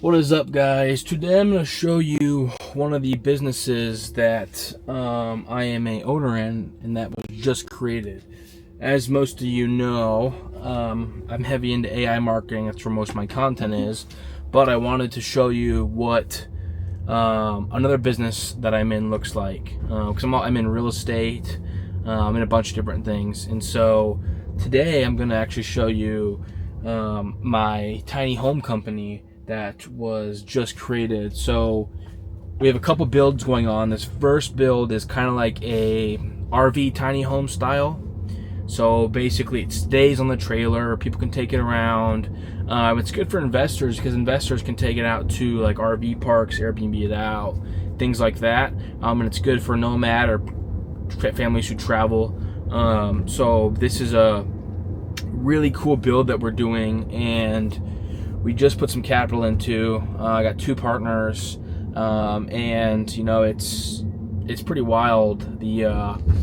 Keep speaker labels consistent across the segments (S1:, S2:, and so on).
S1: What is up, guys? Today I'm going to show you one of the businesses that I am a owner in, and that was just created. As most of you know, I'm heavy into AI marketing. That's where most of my content is. But I wanted to show you what another business that I'm in looks like. Because I'm in real estate. I'm in a bunch of different things. And so today I'm going to actually show you my tiny home company that was just created. So we have a couple builds going on. This first build is kind of like a RV tiny home style. So basically it stays on the trailer, people can take it around. It's good for investors because investors can take it out to like RV parks, Airbnb it out, things like that. And it's good for nomad or families who travel. So this is a really cool build that we're doing, and we just put some capital into. I got two partners, and you know it's pretty wild, the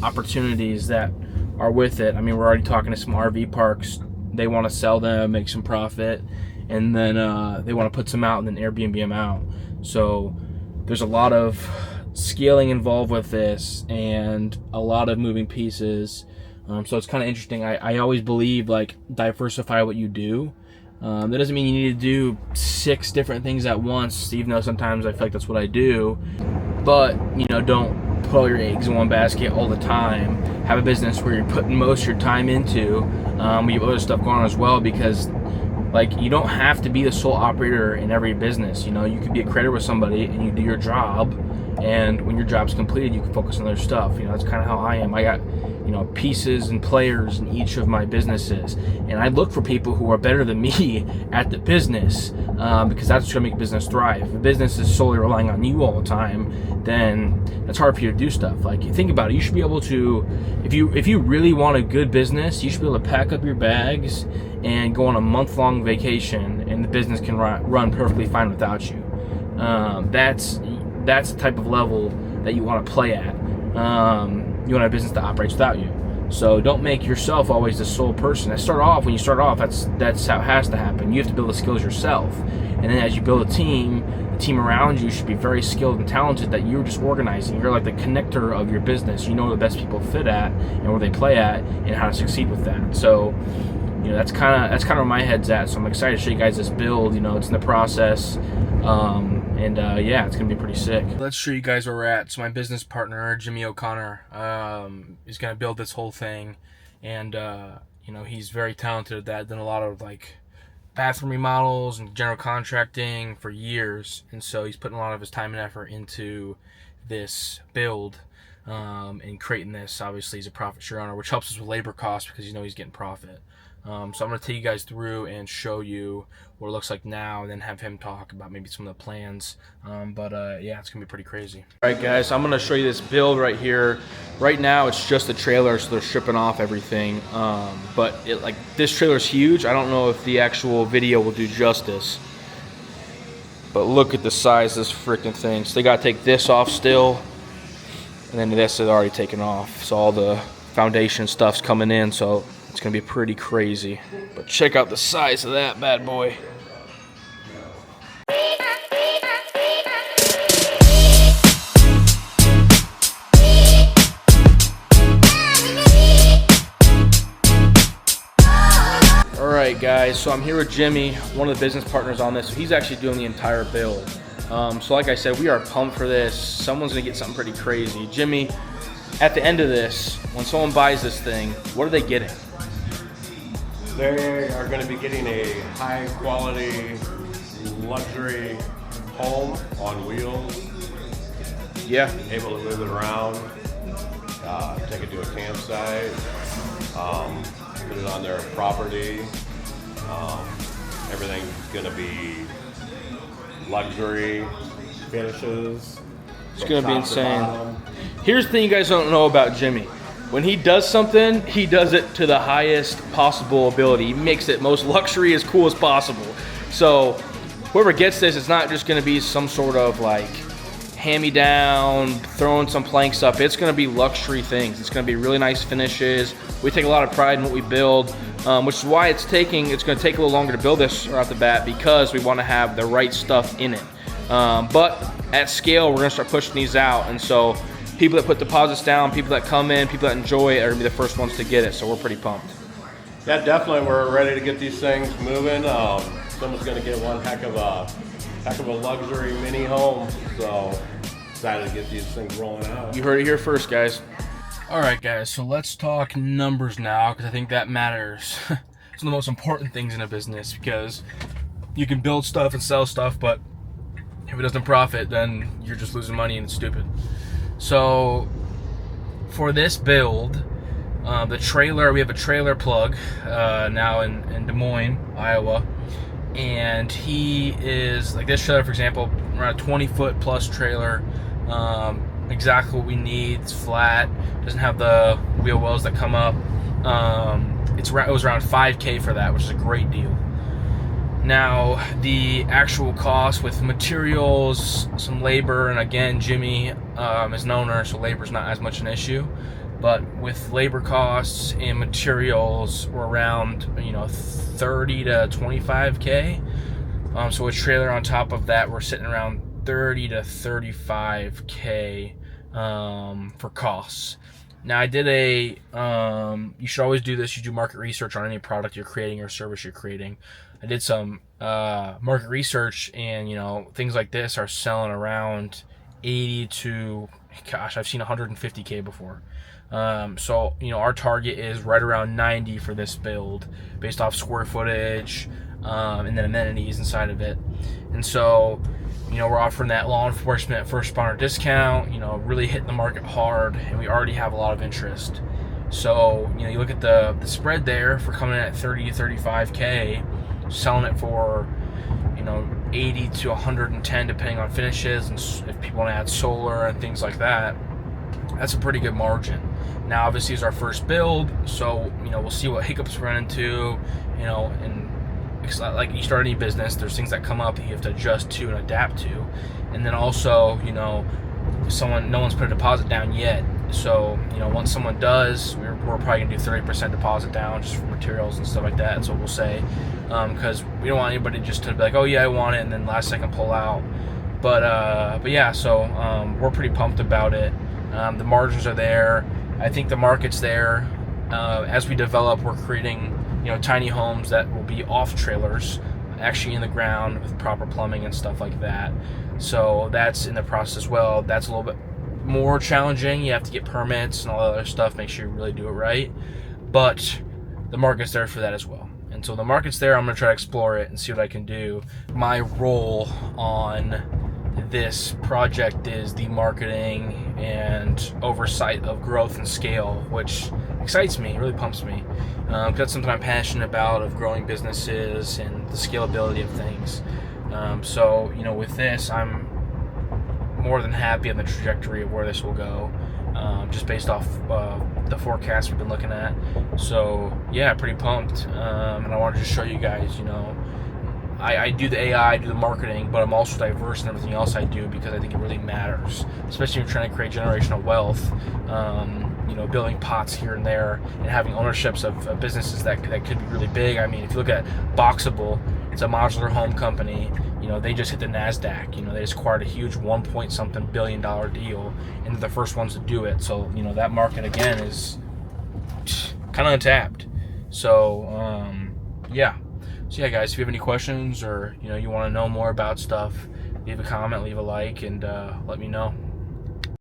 S1: opportunities that are with it. I mean, we're already talking to some RV parks. They want to sell them, make some profit, and then they want to put some out and then Airbnb them out. So there's a lot of scaling involved with this and a lot of moving pieces. So it's kind of interesting. I always believe, like, diversify what you do. That doesn't mean you need to do 6 different things at once, even though sometimes I feel like that's what I do. But, you know, don't put all your eggs in one basket all the time. Have a business where you're putting most of your time into. We have other stuff going on as well, because, like, you don't have to be the sole operator in every business. You know, you could be a creditor with somebody and you do your job, and when your job's completed, you can focus on other stuff. You know, that's kind of how I am. I got, you know, pieces and players in each of my businesses, and I look for people who are better than me at the business, because that's what's going to make a business thrive. If a business is solely relying on you all the time, then it's hard for you to do stuff. Like, you think about it, you should be able to, if you really want a good business, you should be able to pack up your bags and go on a month-long vacation, and the business can run perfectly fine without you. That's the type of level that you want to play at. You want a business that operates without you. So don't make yourself always the sole person. When you start off, that's how it has to happen. You have to build the skills yourself. And then as you build a team, the team around you should be very skilled and talented, that you're just organizing. You're like the connector of your business. You know where the best people fit at and where they play at and how to succeed with that. So, you know, that's kind of where my head's at. So I'm excited to show you guys this build. You know, it's in the process. Yeah, it's gonna be pretty sick. Let's show you guys where we're at. So my business partner, Jimmy O'Connor, is gonna build this whole thing, and you know, he's very talented at that. Done a lot of like bathroom remodels and general contracting for years, and so he's putting a lot of his time and effort into this build, and creating this. Obviously, he's a profit share owner, which helps us with labor costs because you know he's getting profit. So I'm going to take you guys through and show you what it looks like now, and then have him talk about maybe some of the plans. Yeah, it's going to be pretty crazy. All right, guys, so I'm going to show you this build right here. Right now, it's just a trailer, so they're stripping off everything. But this trailer is huge. I don't know if the actual video will do justice. But look at the size of this freaking thing. So they got to take this off still, and then this is already taken off. So all the foundation stuff's coming in, so it's gonna be pretty crazy. But check out the size of that bad boy. Alright guys, so I'm here with Jimmy, one of the business partners on this. So he's actually doing the entire build. So like I said, we are pumped for this. Someone's gonna get something pretty crazy. Jimmy, at the end of this, when someone buys this thing, what are they getting?
S2: They are going to be getting a high quality luxury home on wheels.
S1: Yeah.
S2: Able to move it around, take it to a campsite, put it on their property. Everything's going to be luxury finishes.
S1: It's going to be insane. Here's the thing you guys don't know about Jimmy. When he does something, he does it to the highest possible ability. He makes it most luxury, as cool as possible. So whoever gets this, it's not just going to be some sort of like hand-me-down, throwing some planks up. It's going to be luxury things. It's going to be really nice finishes. We take a lot of pride in what we build. which is why it's going to take a little longer to build this right off the bat, because we want to have the right stuff in it. But at scale, we're going to start pushing these out, and so people that put deposits down, people that come in, people that enjoy it are going to be the first ones to get it, so we're pretty pumped.
S2: Yeah, definitely. We're ready to get these things moving. Someone's going to get one heck of a luxury mini home, so excited to get these things rolling out.
S1: You heard it here first, guys. All right, guys, so let's talk numbers now, because I think that matters. It's one of the most important things in a business, because you can build stuff and sell stuff, but if it doesn't profit, then you're just losing money and it's stupid. So for this build, the trailer, we have a trailer plug now in Des Moines, Iowa, and he is, like this trailer, for example, around a 20-foot plus trailer, exactly what we need. It's flat, doesn't have the wheel wells that come up. It was around $5K for that, which is a great deal. Now, the actual cost with materials, some labor, and again, Jimmy is an owner, so labor's not as much an issue. But with labor costs and materials, we're around 30 to 25K. So a trailer on top of that, we're sitting around 30 to 35K for costs. Now, I did you should always do this. You do market research on any product you're creating or service you're creating. I did some market research, and things like this are selling around 80 to, gosh, I've seen 150K before. So our target is right around 90 for this build, based off square footage, and then amenities inside of it. And so we're offering that law enforcement first responder discount, really hitting the market hard, and we already have a lot of interest. So you look at the spread there for coming in at 30 to 35K, selling it for 80 to 110 depending on finishes, and if people want to add solar and things like that, that's a pretty good margin. Now, obviously, it's our first build, so we'll see what hiccups we run into, and like you start any business, there's things that come up that you have to adjust to and adapt to. And then also, no one's put a deposit down yet, so once someone does, we're probably gonna do 30% deposit down just for materials and stuff like that. That's what we'll say, because we don't want anybody just to be like, oh yeah, I want it, and then last second pull out. But yeah, so we're pretty pumped about it. The margins are there. I think the market's there. As we develop, we're creating tiny homes that will be off trailers, actually in the ground with proper plumbing and stuff like that. So that's in the process as well. That's a little bit more challenging. You have to get permits and all that other stuff, make sure you really do it right. But the market's there for that as well. And so the market's there. I'm going to try to explore it and see what I can do. My role on this project is the marketing and oversight of growth and scale, which excites me, really pumps me. That's something I'm passionate about, of growing businesses and the scalability of things. So with this, I'm more than happy on the trajectory of where this will go, just based off the forecast we've been looking at. So yeah, pretty pumped. And I wanted to show you guys, I do the AI, I do the marketing, but I'm also diverse in everything else I do, because I think it really matters, especially if you're trying to create generational wealth. Building pots here and there, and having ownerships of businesses that could be really big. I mean, if you look at Boxable, it's a modular home company. They just hit the NASDAQ. They just acquired a huge $1.something billion deal, and they're the first ones to do it. So, that market, again, is kind of untapped. So, yeah. So, yeah, guys, if you have any questions, or, you want to know more about stuff, leave a comment, leave a like, and let me know.